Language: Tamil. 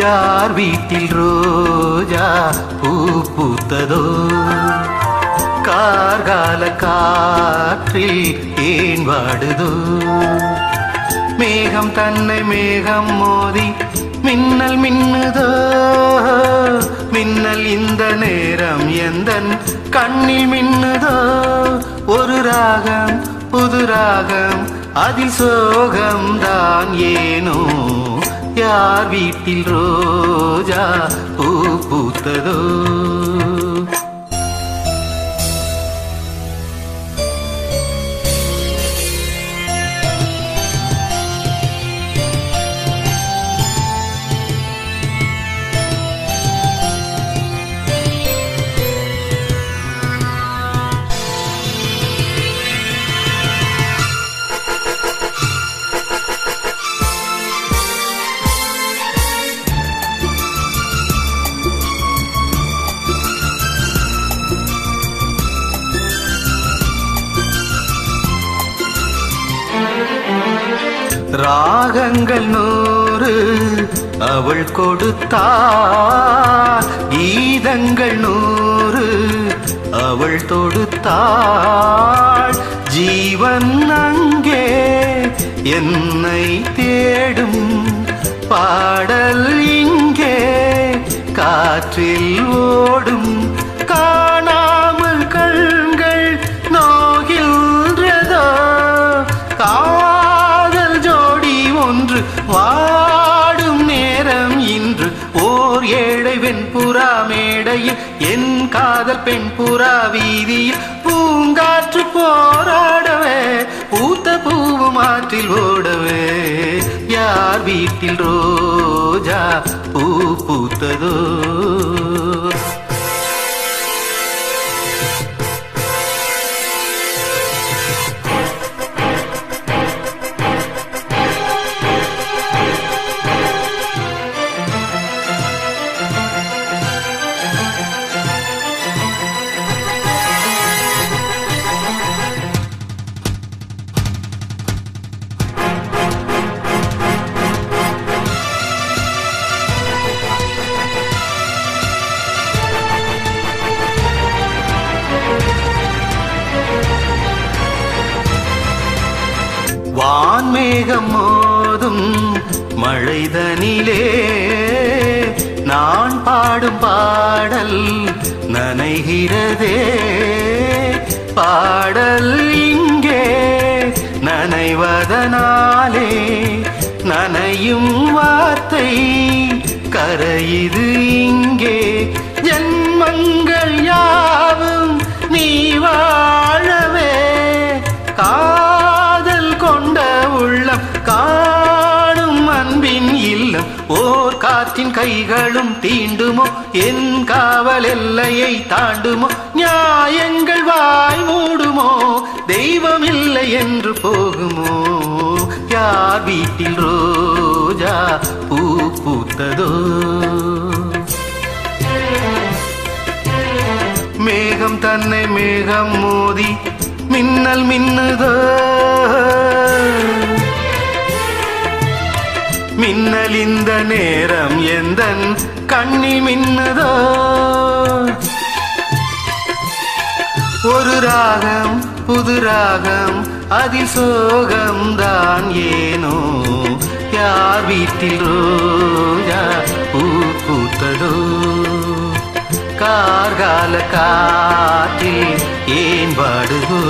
யார் வீட்டில் ரோஜா பூ பூத்ததோ கார்கால காற்றில் ஏன் வாடுதோ மேகம் தன்னை மேகம் மோதி மின்னல் மின்னுதோ மின்னல் இந்த நேரம் எந்தன் கண்ணில் மின்னுதோ ஒரு ராகம் புது ராகம் அதில் சோகம் தான் ஏனோ யார் வீட்டில் ரோஜா பூ பூத்ததோ ராகங்கள் 100 அவள் கொடுத்தாள் கீதங்கள் 100 அவள் தொடுத்தாள் ஜீவன் அங்கே என்னை தேடும் பாடல் இங்கே காற்றில் ஓடும் காணாமல் கண்கள் நோகின்றதோ வாடும் நேரம் இன்று ஓர் ஏழை வெண்புறா மேடையில் என் காதல் பெண் புறா வீதியில் பூங்காற்று போராடவே பூத்த பூவும் ஆற்றில் ஓடவே யார் வீட்டில் ரோஜா பூ பூத்ததோ வான்மேகம் மோதும் மழைதனிலே நான் பாடும் பாடல் நனைகிறதே பாடல் இங்கே நனைவதனாலே நனையும் வார்த்தை கரையுது இங்கே ஜன்மங்கள் யாவும் நீ வாழவே உள்ளம் காணும் அன்பின் இல்லம் ஓர் காற்றின் கைகளும் தீண்டுமோ என் காவல் எல்லையை தாண்டுமோ நியாயங்கள் வாய் மூடுமோ தெய்வம் இல்லை என்று போகுமோ யார் வீட்டில் ரோஜா பூ பூத்ததோ மேகம் தன்னை மேகம் மோதி மின்னல் மின்னுதோ மின்னல் இந்த நேரம் எந்தன் கண்ணில் மின்னுதோ ஒரு ராகம் புது ராகம் அதில் சோகம் தான் ஏனோ யார் வீட்டில் ரோஜா பூ பூத்ததோ கார்கால காற்றில் ஏன் வாடுதோ